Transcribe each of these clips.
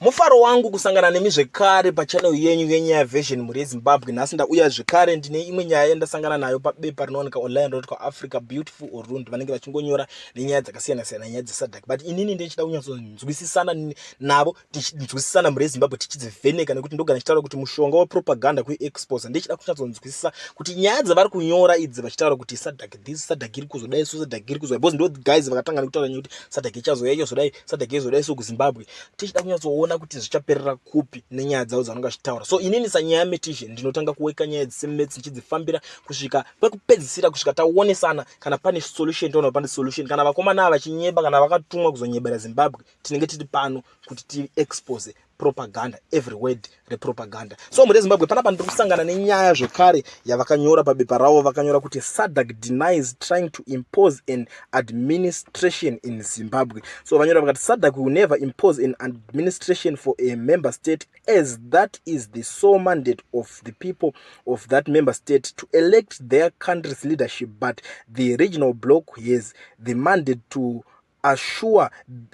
Mufaro wangu kusangana nemi zvekare pachannel yenyu yenyaya version muri Zimbabwe. Nhasi ndauya zvekare ndine imwe nyaya ndasangana nayo pabepa rinooneka online roti Africa Beautiful Orund vanenge vachingonyora nenyaya dzakasiyana siyana, nyaya dzeSADC. But inini ndichida kunyatsonzwisisana navo, tichizwisisana muri Zimbabwe tichizivheneka, nekuti ndogara chitaura kuti mushonga wepropaganda kuexpose. Ndichida kunyatsonzwisisa kuti nyaya dzavari kunyora idzi vachitaura kuti SADC this, SADC iri kuzodai, so SADC iri kuzodai, because ndo guys vakatanga nekutaura kuti SADC ichazouya ichizodai, SADC izodai so kuZimbabwe. Tichida kunyatsoona kuti zvichaperera kupi nenyaya dzavo dzavanenge vachitaura. So inini sanyaya metizhe ndinotanga kuweka nyaya dzisemedzi ndichidzifambira kusvika kwekupedzisira, kusvika taonesana kana pane solution, taona pane solution. Kana vakomana ava vachinyeba, kana vakatumwa kuzonyebera Zimbabwe, tinenge tiri pano kuti ti expose propaganda, every word repropaganda. So muri Zimbabwe panapa ndiri kusangana nenyaya zvekare yavakanyora pabepa ravo, vakanyora kuti SADC denies trying to impose an administration in Zimbabwe. So vanyora vakati SADC will never impose an administration for a member state, as that is the sole mandate of the people of that member state to elect their country's leadership, but the regional bloc has the mandate to assure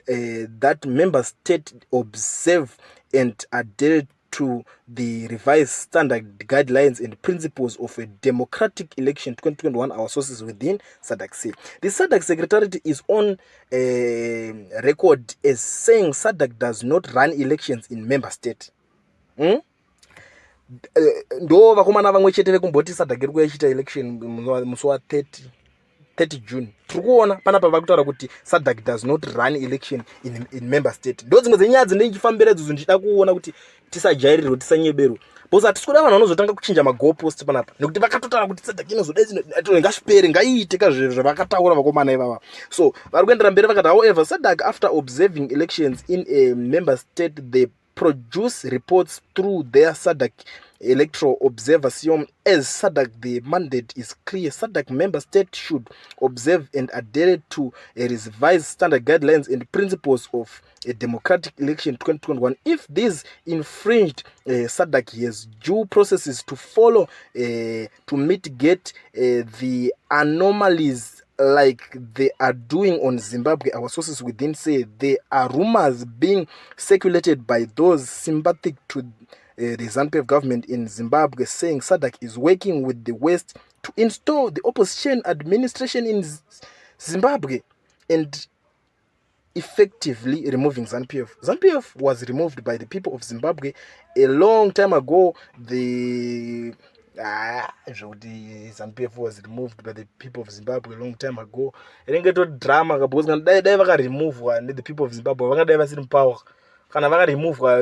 that member state observe and adhere to the revised standard guidelines and principles of a democratic election 2021, our sources within SADC say. The SADC secretariat is on record as saying SADC does not run elections in member state. Ndo vakomana vamwe chete vekumboti SADC iri kuyaita election musi wa 30 June. Turikuona panapa vakutaura kuti SADC does not run election in member state. Ndo dzimwe dzenyaya dzindinchifambira idzodzo ndichida kuona kuti tisajairirwe, tisanyeberwe. Because hatisi kuda vanhu vanozotanga kuchinja magoalpost panapa, nekuti vakatotaura kuti SADC inozodai ngazvipere, ngaiite zvavakataura vakomana ivava. So vari kuendera mberi vakati, however, SADC after observing elections in a member state, they produce reports through their SADC Electoral Observation. As SADC, the mandate is clear. SADC member state should observe and adhere to a revised standard guidelines and principles of a democratic election 2021. If these infringed, SADC has due processes to follow to mitigate the anomalies like they are doing on Zimbabwe. Our sources within say there are rumors being circulated by those sympathetic to the ZANU-PF government in Zimbabwe, saying SADC is working with the West to install the opposition administration in Zimbabwe and effectively removing ZANU-PF. ZANU-PF was removed by the people of Zimbabwe a long time ago. The ZANU-PF was removed by the people of Zimbabwe a long time ago. Rengeto drama because dai vakaremovwa the people of Zimbabwe vangadai vasiri mupower. Kana vakaremovwa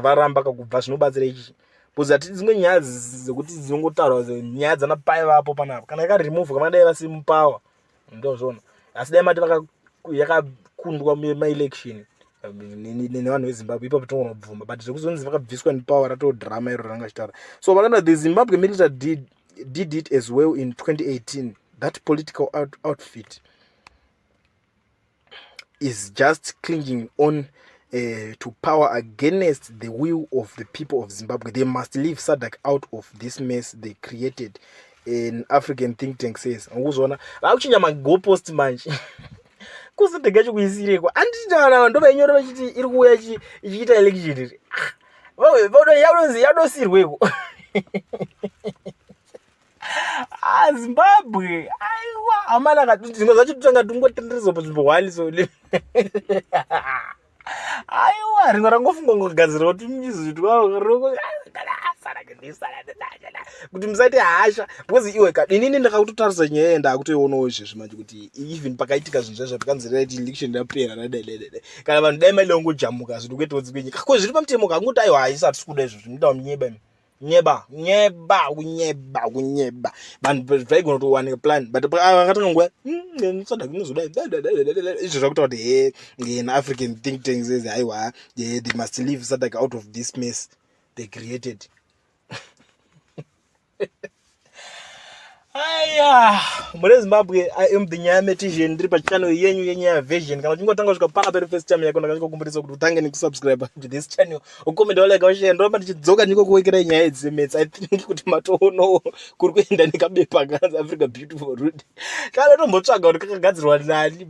varamba kakubva zvinobatsira ichi. Because hatiti dzimwe nyaya dzekuti dzinongotaurwa nyaya dzanapai vapo panapa. Kana yakaremovwa vangadai vasiri mupower. Ndozvona. Asi dai mati yakakundwa maelection nevanhu veZimbabwe, ipapo toona kubvuma. But zvekuzonzi vakabviswa nepower rato drama iro ranga chitaura. So vakanda the Zimbabwe military did it as well in 2018. That political outfit is just clinging on to power against the will of the people of Zimbabwe. They must leave SADC out of this mess they created. An African think tank says. Nguzona vakuchinja magoalpost manje. Kusatega chikuisireko. Anditana ndo vanyora vachiti iri kuuya ichiita election iri. Vodo yadosirweko. Zimbabwe. Aiwa amana kadzingo zacho tutanga tungotenderezo pazvimbo so. Aiwa ringo rangofunga ngogadzira kuti mizvitwa roko kuti musati hasha, because iwe inini ndakakutotarisa nyaya ndakutoionawo izvezvi manje kuti even pakaitika zvinhu zvakanzira kuti election yapera kana vanhu dai mailongojamuka zviri kuita kuti kwenyika ko zviri pamutemo kangoti aiwa haisati kuda izvozvo ndida kunyeba vanhu vaigona kutowanika plan, but vakatanga nguva SADC inozodai izvo zvakuta kuti an African think tank says aiwa they must leave SADC out of this mess they created. Aya, muri Zimbabwe, I am the nyaya metizhe ndiri pachannel yenyu yenyaya version. Kana uchingotanga kusvika pana peri first time yako ndakakukumbirisa kuti utange nekusubscribe to this channel. Ukomende like ushare ndoramba ndichidzoka ndiko kuwekera nyaya dzemets. I think kuti matoono kuri kuenda nekabepa kanzi Africa Beautiful Road. Kana tombotsvaga kuti kakagadzirwa nani.